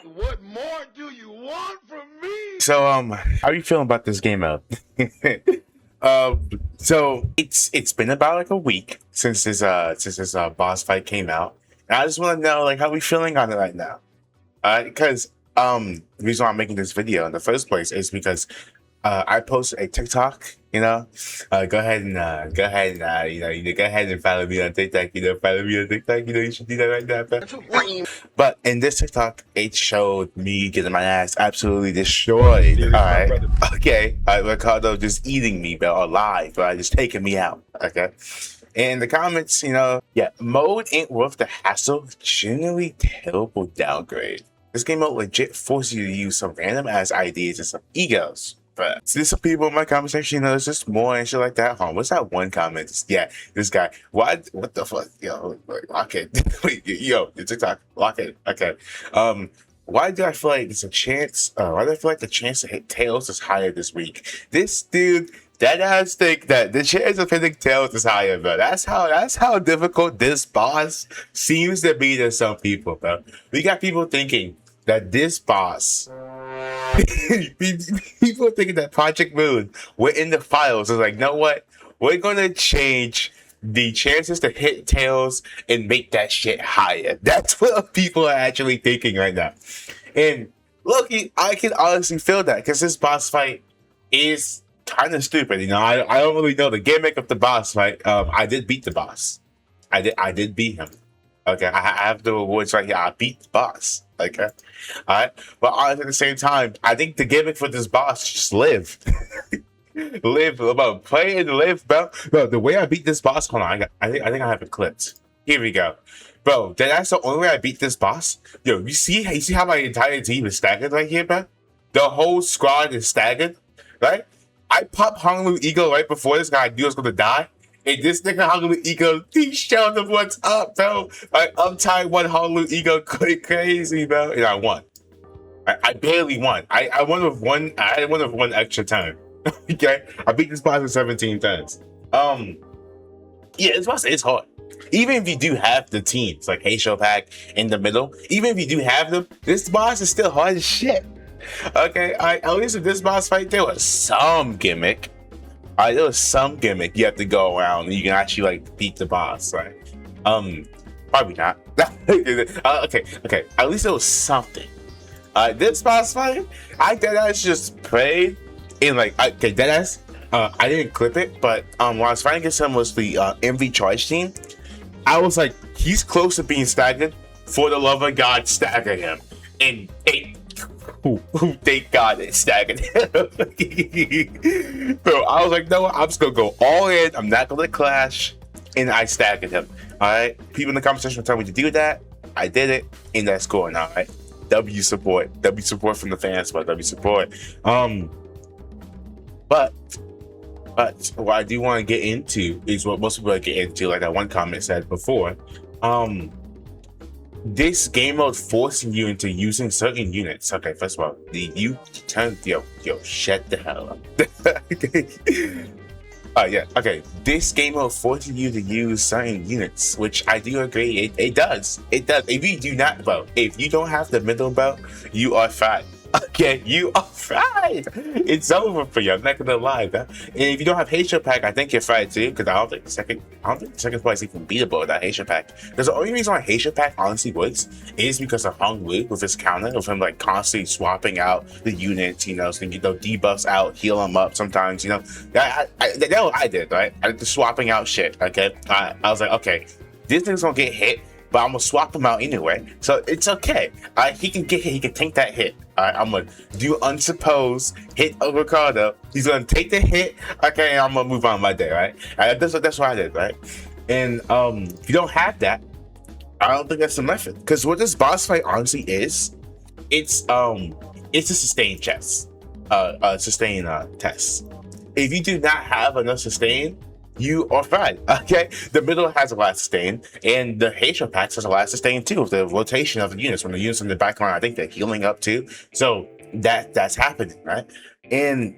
What more do you want from me? So how are you feeling about this game out? So it's been about like a week since this boss fight came out. And I just want to know like how we feeling on it right now. Because the reason why I'm making this video in the first place is because I posted a TikTok. Go ahead and go ahead and follow me on TikTok. Follow me on TikTok. You should do that right now, bro. But in this TikTok, it showed me getting my ass absolutely destroyed. All right, okay. Ricardo just eating me, bro, alive, bro, just taking me out. Okay. In the comments, yeah, mode ain't worth the hassle. Generally terrible downgrade. This game mode legit forces you to use some random ass ideas and some egos. But see some people in my comment section, there's just more and shit like that. What's that one comment? Yeah, this guy. What the fuck? Yo, lock it. Wait, yo, the TikTok, lock it. Okay. Why do I feel like there's a chance? Why do I feel like the chance to hit tails is higher this week? This dude, that ass think that the chance of hitting tails is higher, bro. That's how difficult this boss seems to be to some people, bro. We got people thinking that this boss. People are thinking that Project Moon went in the files. It's like, know what? We're gonna change the chances to hit tails and make that shit higher. That's what people are actually thinking right now. And look, I can honestly feel that because this boss fight is kind of stupid. I don't really know the gimmick of the boss fight. I did beat the boss. I did beat him. Okay, I have the rewards right here. I beat the boss. Okay, all right. But honestly, at the same time, I think the gimmick for this boss is just live, live, bro. Play and live, bro. Bro, the way I beat this boss. Hold on, I think I have it clipped. Here we go, bro. That's the only way I beat this boss. Yo, you see how my entire team is staggered right here, bro? The whole squad is staggered, right? I popped Honolulu Eagle right before this guy knew I was gonna die. And this nigga Honolulu Ego, he showed them what's up, bro. Like, uptime one Honolulu Ego crazy, bro. And I won. I barely won. I won with one. I had one with one extra time. Okay, I beat this boss in 17 times. Yeah, this boss is hard. Even if you do have the teams like Heisho Pack in the middle, even if you do have them, this boss is still hard as shit. Okay, at least in this boss fight, there was some gimmick. There was some gimmick you have to go around and you can actually like beat the boss, right? Probably not. Okay. At least there was something. This boss fight, I deadass just played in like deadass. I didn't clip it, but when I was fighting against him was the MV Charge team. I was like, he's close to being staggered. For the love of God, stagger him. And thank God it staggered him. Bro, I was like, no, I'm just gonna go all in. I'm not gonna clash. And I staggered him. Alright. People in the comment section tell me to do that. I did it, and that's going all right. W support. W support from the fans, but W support. But what I do want to get into is what most people get into, like that one comment said before. This game mode forcing you into using certain units. Okay, first of all, shut the hell up. Yeah, okay. This game mode forcing you to use certain units, which I do agree, it does. It does. If you do not belt, if you don't have the middle belt, you are fried. Okay, you are fried. It's over for you. I'm not gonna lie, man. And if you don't have Heisho Pack, I think you're fried too. Because I don't think the second place is even beatable without Heisho Pack. Because the only reason why Heisho Pack honestly works is because of Hong Wu with his counter of him like constantly swapping out the units. So you can get debuffs out, heal them up sometimes. That's what I did, right? I did the swapping out shit. Okay, I was like, okay, this thing's gonna get hit. But I'm gonna swap him out anyway, so it's okay. He can get hit. He can take that hit. I'm gonna do unsuppose hit Ricardo. He's gonna take the hit. Okay, I'm gonna move on my day, right? That's what I did, right? And if you don't have that, I don't think that's the method. Because what this boss fight honestly is, it's a sustain chest, sustain test. If you do not have enough sustain, you are fine. Okay, the middle has a lot of sustain, and the Heisho Packs has a lot of sustain too. With the rotation of the units, when the units in the background, I think they're healing up too. So that's happening, right? And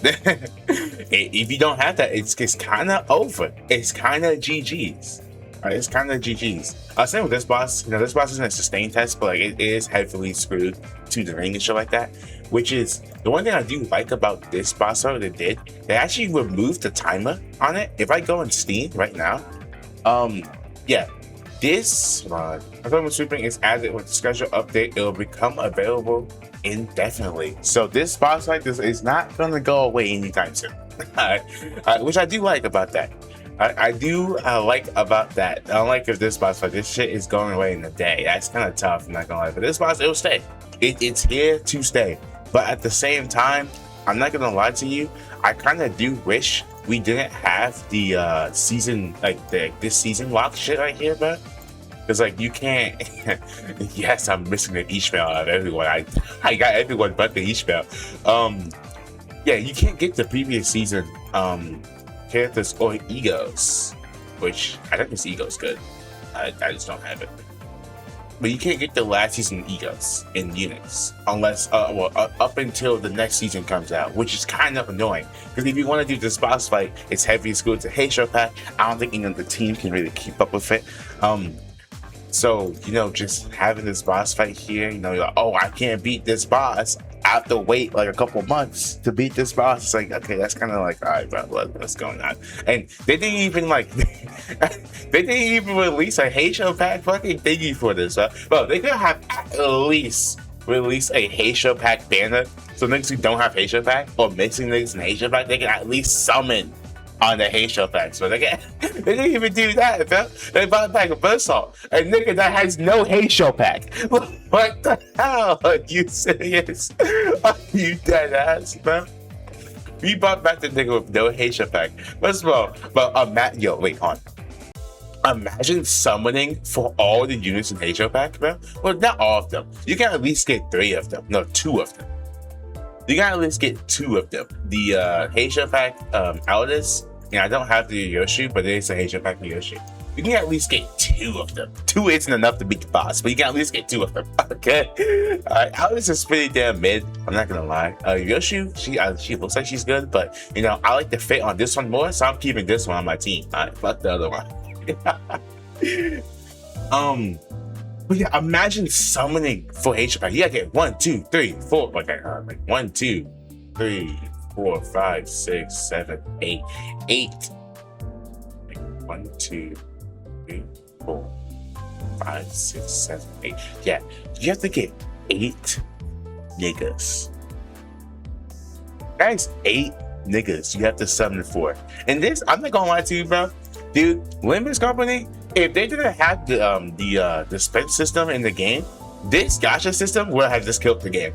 if you don't have that, it's kind of over. It's kind of GG's. It's kind of GG's. Same with this boss. You know, this boss isn't a sustain test, but like it is heavily screwed to the ring and shit like that. Which is the one thing I do like about this boss fight they actually removed the timer on it. If I go in Steam right now, yeah, this I'm sweeping is added with the schedule update. It will become available indefinitely. So this boss fight is not gonna go away anytime soon. Which I do like about that. I do like about that. I don't like if this boss fight, this shit is going away in a day. That's kind of tough, I'm not gonna lie. But this boss, it'll stay. It's here to stay. But at the same time, I'm not gonna lie to you, I kind of do wish we didn't have the season, like this season lock shit right here, bro. Because like you can't. Yes, I'm missing the Ishmael out of everyone. I got everyone but the Ishmael. Yeah, you can't get the previous season characters or egos, which I think this ego's good. I just don't have it. But you can't get the last season egos in units unless up until the next season comes out, which is kind of annoying. Because if you want to do this boss fight, it's heavy screwed to Heisho pack. I don't think any of the team can really keep up with it. So, you know, just having this boss fight here, you know, you're like, oh, I can't beat this boss. I have to wait like a couple months to beat this boss. It's like, okay, that's kind of like, all right, bro, what's going on? And they didn't even like, they didn't even release a Heisho pack fucking thingy for this, bro. They could have at least release a Heisho pack banner, so niggas who don't have Heisho pack or missing niggas in Heisho pack, they can at least summon on the Heisho packs, but they didn't even do that, bro. They bought a pack of Basalt, a nigga that has no Heisho pack. What the hell? Are you serious? Are you dead ass, bro? We bought back the nigga with no Heisho pack. First of all, but yo, wait, hold on. Imagine summoning for all the units in Heisho pack, bro. Well, not all of them. You can at least get 3 of them. No, 2 of them. You can at least get 2 of them. The Heisho pack Aldous, and I don't have the Yoshi, but there is a Heisho pack for Yoshi. You can at least get 2 of them. 2 isn't enough to beat the boss, but you can at least get 2 of them. Okay. Aldous is pretty damn mid. I'm not gonna lie. Yoshi, she looks like she's good, but you know, I like the fit on this one more, so I'm keeping this one on my team. Alright, fuck the other one. But yeah, imagine summoning for Heisho pack. You gotta get 1, 2, 3, 4. Okay, like 1, 2, 3, 4, 5, 6, 7, 8. 8. Like 1, 2, 3, 4, 5, 6, 7, 8. Yeah, you have to get 8 niggas. That is 8 niggas you have to summon for. And this, I'm not gonna lie to you, bro. Dude, Limbus Company, if they didn't have the dispense system in the game, this gacha system would have just killed the game.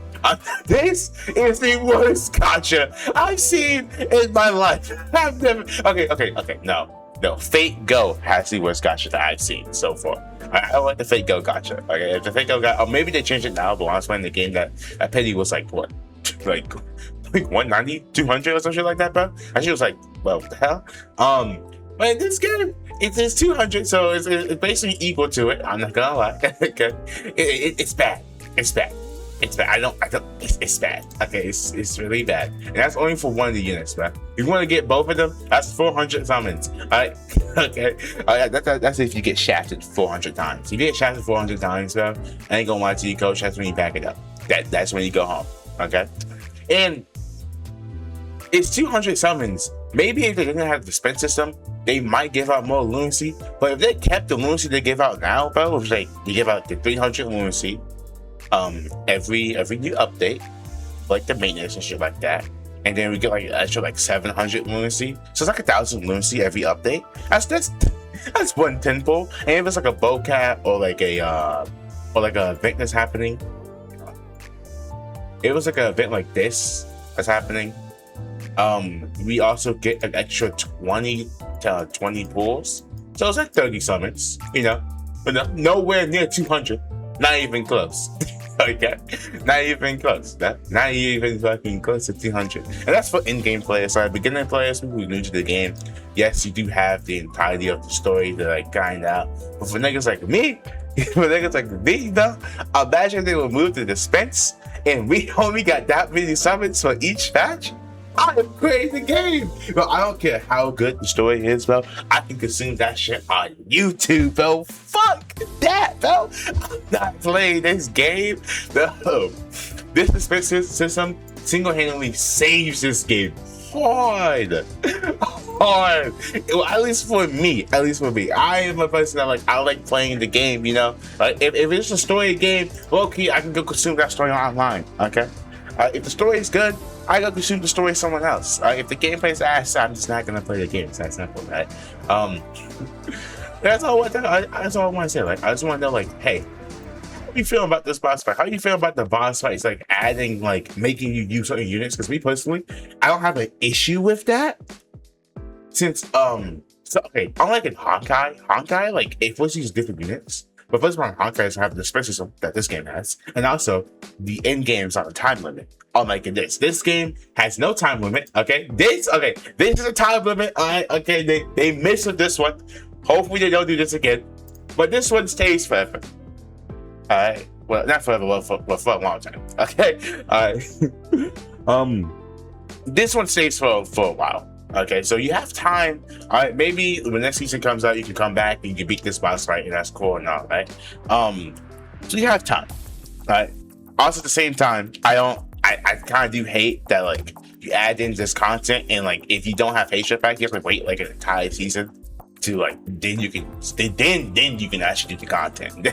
This is the worst gacha I've seen in my life. I've never. Okay. No. Fate Go has the worst gacha that I've seen so far. I don't like the Fate Go gacha. Okay, if the Fate Go gacha, or maybe they changed it now, but when I was playing the game, that penny was like what, like 190, 200 or some shit like that, bro. And she was like, well, what the hell? But in this game, it's 200, so it's basically equal to it. I'm not gonna lie. Okay, it's bad. It's bad. It's bad. It's bad. Okay, it's really bad. And that's only for one of the units, man. If you want to get both of them, that's 400 summons. Alright, okay. That's if you get shafted 400 times. If you get shafted 400 times, bro, I ain't gonna lie to you, coach. That's when you back it up. That's when you go home. Okay, and it's 200 summons. Maybe if they didn't have the dispense system, they might give out more lunacy. But if they kept the lunacy they give out now, bro, which like they give out the 300 lunacy every new update, like the maintenance and shit like that, and then we get like extra like 700 lunacy. So it's like 1,000 lunacy every update. That's one tenfold. And if it's like a bowcat or like a event that's happening, it was like an event like this that's happening. We also get an extra 20 pulls, so it's like 30 summons, you know, but nowhere near 200, not even close. Okay, not even close. Not even fucking close to 200, and that's for in-game players. So beginner players, people who are new to the game, yes, you do have the entirety of the story to like grind out. But for niggas like me, though, imagine they would move to dispense, and we only got that many summons for each patch. I am creating the game. Bro, I don't care how good the story is, bro. I can consume that shit on YouTube, bro. Fuck that, bro. I'm not playing this game. No. This suspension system single-handedly saves this game hard. Well, at least for me. I am a person that I like playing the game, you know? Like if it's a story game, okay, I can go consume that story online, okay? If the story is good, I go consume the story of someone else. If the gameplay is ass, I'm just not gonna play the game. It's that simple, right? That's all I want to say. Like, I just want to know, like, hey, how you feel about this boss fight? How you feel about the boss fights, like adding, like making you use certain units? Because me personally, I don't have an issue with that. Since so okay, unlike in Honkai, like it forces you use different units. But first of all, Honkai doesn't have the special system that this game has, and also the end game's on a time limit. Unlike in this game has no time limit. This is a time limit. Okay, they missed with this one. Hopefully they don't do this again. But this one stays forever. Alright. Well, not forever, but for a long time. Okay. Alright. This one stays for a while. Okay, so you have time. Alright, maybe when the next season comes out, you can come back and you can beat this boss fight, and that's cool and all, right? So you have time. Alright. Also at the same time, I kind of do hate that like you add in this content and like if you don't have H back, you have to wait like an entire season to like then you can actually do the content.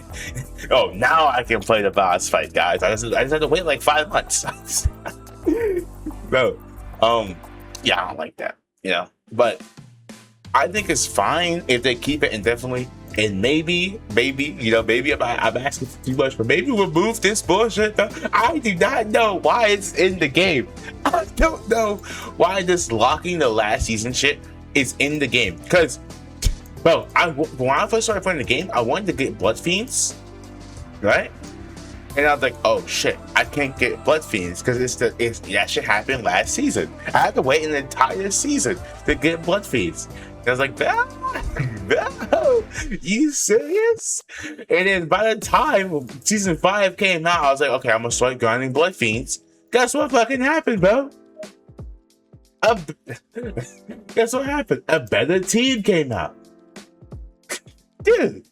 Oh, now I can play the boss fight, guys. I just have to wait like 5 months. Bro, yeah, I don't like that, you know. But I think it's fine if they keep it indefinitely. And maybe, you know, maybe I'm asking for too much, but maybe remove this bullshit. I do not know why it's in the game. I don't know why this locking the last season shit is in the game. Because, bro, when I first started playing the game, I wanted to get Blood Fiends, right? And I was like, oh shit, I can't get Blood Fiends because that shit happened last season. I had to wait an entire season to get Blood Fiends. And I was like, no, you serious? And then by the time season 5 came out, I was like, okay, I'm gonna start grinding Blood Fiends. Guess what fucking happened, bro? Guess what happened? A better team came out. Dude,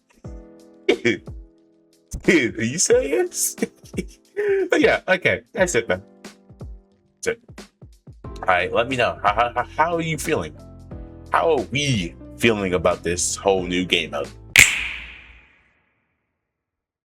are you serious? But yeah, okay, that's it, man. That's it. All right, let me know. How are you feeling? How are we feeling about this whole new game mode?